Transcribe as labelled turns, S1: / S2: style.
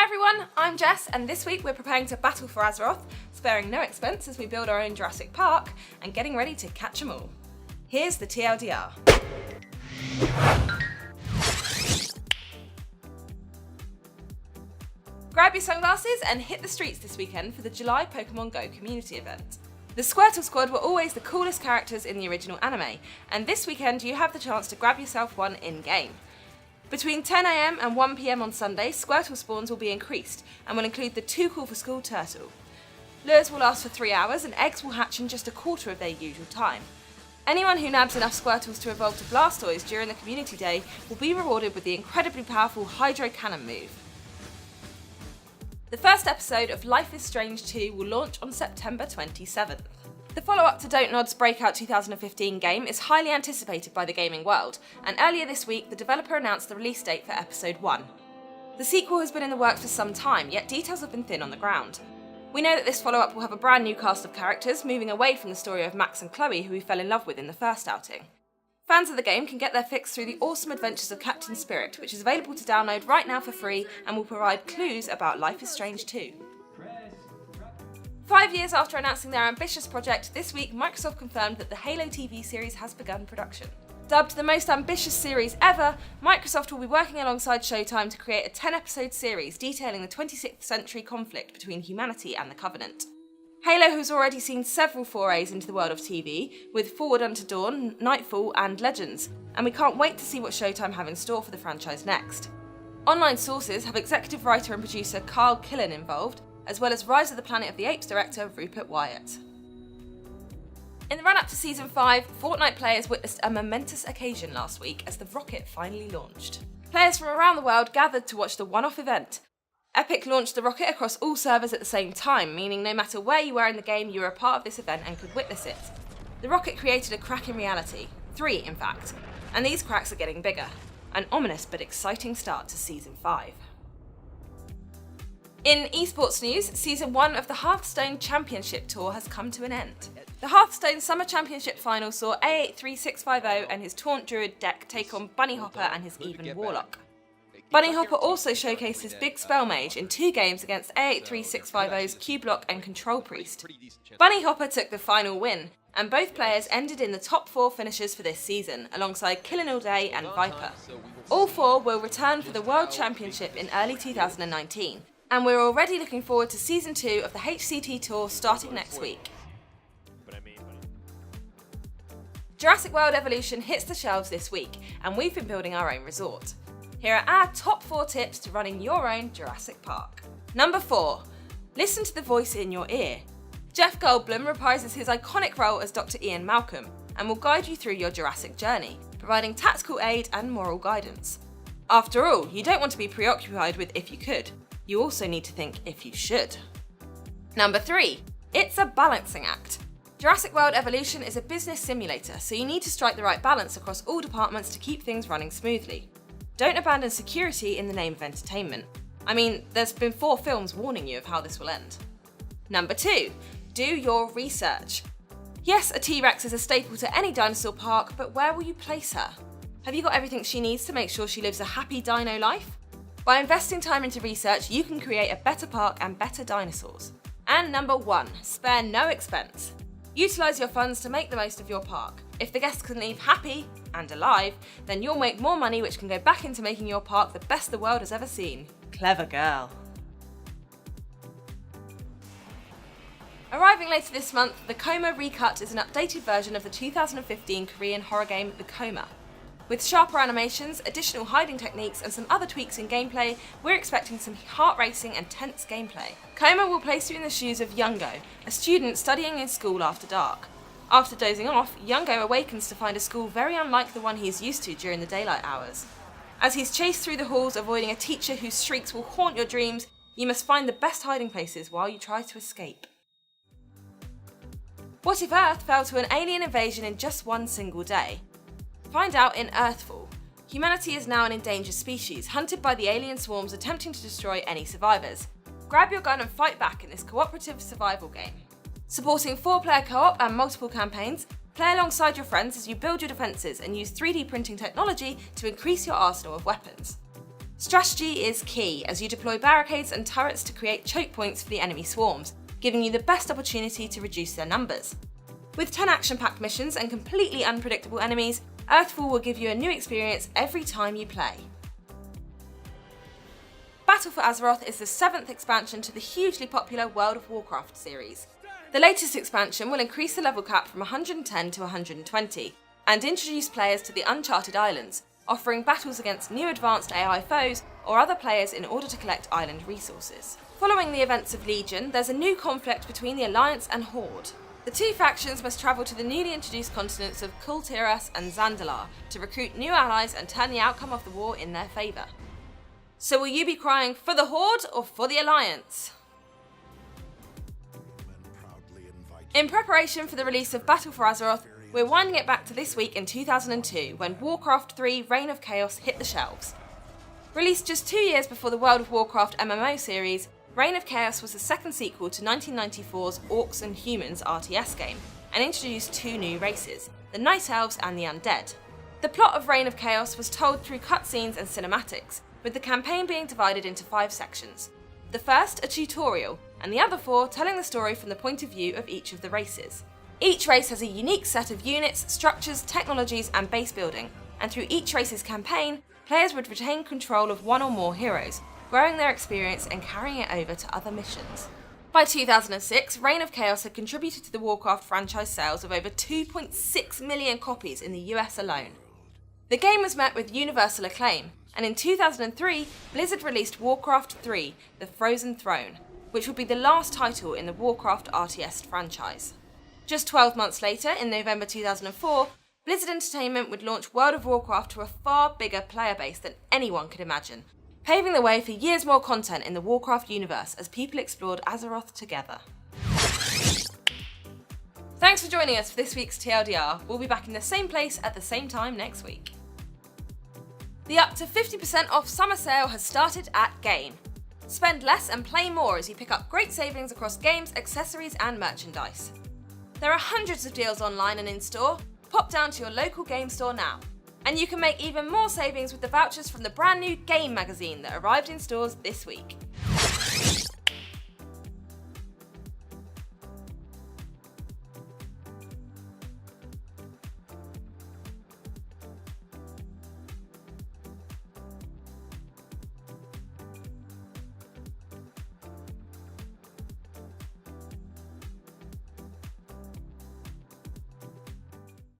S1: everyone, I'm Jess, and this week we're preparing to battle for Azeroth, sparing no expense as we build our own Jurassic Park, and getting ready to catch them all. Here's the TLDR. Grab your sunglasses and hit the streets this weekend for the July Pokemon Go community event. The Squirtle Squad were always the coolest characters in the original anime, and this weekend you have the chance to grab yourself one in-game. Between 10 AM and 1 PM on Sunday, Squirtle spawns will be increased and will include the Too Cool for School turtle. Lures will last for 3 hours and eggs will hatch in just a quarter of their usual time. Anyone who nabs enough Squirtles to evolve to Blastoise during the community day will be rewarded with the incredibly powerful Hydro Cannon move. The first episode of Life is Strange 2 will launch on September 27th. The follow-up to Don't Nod's breakout 2015 game is highly anticipated by the gaming world, and earlier this week the developer announced the release date for Episode 1. The sequel has been in the works for some time, yet details have been thin on the ground. We know that this follow-up will have a brand new cast of characters, moving away from the story of Max and Chloe, who we fell in love with in the first outing. Fans of the game can get their fix through the awesome adventures of Captain Spirit, which is available to download right now for free and will provide clues about Life is Strange 2. 5 years after announcing their ambitious project, this week Microsoft confirmed that the Halo TV series has begun production. Dubbed the most ambitious series ever, Microsoft will be working alongside Showtime to create a 10-episode series detailing the 26th century conflict between humanity and the Covenant. Halo has already seen several forays into the world of TV, with Forward Unto Dawn, Nightfall and Legends, and we can't wait to see what Showtime have in store for the franchise next. Online sources have executive writer and producer Carl Killen involved, as well as Rise of the Planet of the Apes director Rupert Wyatt. In the run-up to Season 5, Fortnite players witnessed a momentous occasion last week as the rocket finally launched. Players from around the world gathered to watch the one-off event. Epic launched the rocket across all servers at the same time, meaning no matter where you were in the game, you were a part of this event and could witness it. The rocket created a crack in reality, 3 in fact, and these cracks are getting bigger. An ominous but exciting start to Season 5. In esports news, Season 1 of the Hearthstone Championship Tour has come to an end. The Hearthstone Summer Championship final saw A83650 and his Taunt Druid deck take on Bunny Hopper and his Even Warlock. Bunny Hopper also showcased his Big Spell Mage in 2 games against A83650's Q-Block and Control Priest. Bunny Hopper took the final win, and both players ended in the top 4 finishers for this season, alongside Killin' All Day and Viper. All 4 will return for the World Championship in early 2019. And we're already looking forward to Season 2 of the HCT Tour starting next week. Jurassic World Evolution hits the shelves this week, and we've been building our own resort. Here are our top 4 tips to running your own Jurassic Park. Number 4. Listen to the voice in your ear. Jeff Goldblum reprises his iconic role as Dr. Ian Malcolm, and will guide you through your Jurassic journey, providing tactical aid and moral guidance. After all, you don't want to be preoccupied with if you could. You also need to think if you should. Number 3. It's a balancing act. Jurassic World Evolution is a business simulator, so you need to strike the right balance across all departments to keep things running smoothly. Don't abandon security in the name of entertainment. I mean, there's been 4 films warning you of how this will end. Number 2. Do your research. Yes, a T-Rex is a staple to any dinosaur park, but where will you place her? Have you got everything she needs to make sure she lives a happy dino life? By investing time into research, you can create a better park and better dinosaurs. And number 1, spare no expense. Utilise your funds to make the most of your park. If the guests can leave happy and alive, then you'll make more money which can go back into making your park the best the world has ever seen. Clever girl. Arriving later this month, The Coma Recut is an updated version of the 2015 Korean horror game The Coma. With sharper animations, additional hiding techniques and some other tweaks in gameplay, we're expecting some heart-racing and tense gameplay. Coma will place you in the shoes of Youngo, a student studying in school after dark. After dozing off, Youngo awakens to find a school very unlike the one he's used to during the daylight hours. As he's chased through the halls avoiding a teacher whose shrieks will haunt your dreams, you must find the best hiding places while you try to escape. What if Earth fell to an alien invasion in just one single day? Find out in EARTHFALL. Humanity is now an endangered species, hunted by the alien swarms attempting to destroy any survivors. Grab your gun and fight back in this cooperative survival game. Supporting 4-player co-op and multiple campaigns, play alongside your friends as you build your defences and use 3D printing technology to increase your arsenal of weapons. Strategy is key as you deploy barricades and turrets to create choke points for the enemy swarms, giving you the best opportunity to reduce their numbers. With 10 action-packed missions and completely unpredictable enemies, EARTHFALL will give you a new experience every time you play. Battle for Azeroth is the 7th expansion to the hugely popular World of Warcraft series. The latest expansion will increase the level cap from 110 to 120 and introduce players to the Uncharted Islands, offering battles against new advanced AI foes or other players in order to collect island resources. Following the events of Legion, there's a new conflict between the Alliance and Horde. The two factions must travel to the newly introduced continents of Kultiras and Zandalar to recruit new allies and turn the outcome of the war in their favour. So will you be crying for the Horde or for the Alliance? In preparation for the release of Battle for Azeroth, we're winding it back to this week in 2002 when Warcraft 3 Reign of Chaos hit the shelves. Released just 2 years before the World of Warcraft MMO series, Reign of Chaos was the second sequel to 1994's Orcs and Humans RTS game and introduced two new races, the Night Elves and the Undead. The plot of Reign of Chaos was told through cutscenes and cinematics, with the campaign being divided into 5 sections. The first a tutorial, and the other 4 telling the story from the point of view of each of the races. Each race has a unique set of units, structures, technologies and base building, and through each race's campaign, players would retain control of one or more heroes, growing their experience and carrying it over to other missions. By 2006, Reign of Chaos had contributed to the Warcraft franchise sales of over 2.6 million copies in the US alone. The game was met with universal acclaim, and in 2003, Blizzard released Warcraft 3, The Frozen Throne, which would be the last title in the Warcraft RTS franchise. Just 12 months later, in November 2004, Blizzard Entertainment would launch World of Warcraft to a far bigger player base than anyone could imagine, paving the way for years more content in the Warcraft universe as people explored Azeroth together. Thanks for joining us for this week's TLDR. We'll be back in the same place at the same time next week. The up to 50% off summer sale has started at Game. Spend less and play more as you pick up great savings across games, accessories and merchandise. There are hundreds of deals online and in-store. Pop down to your local game store now. And you can make even more savings with the vouchers from the brand new Game magazine that arrived in stores this week.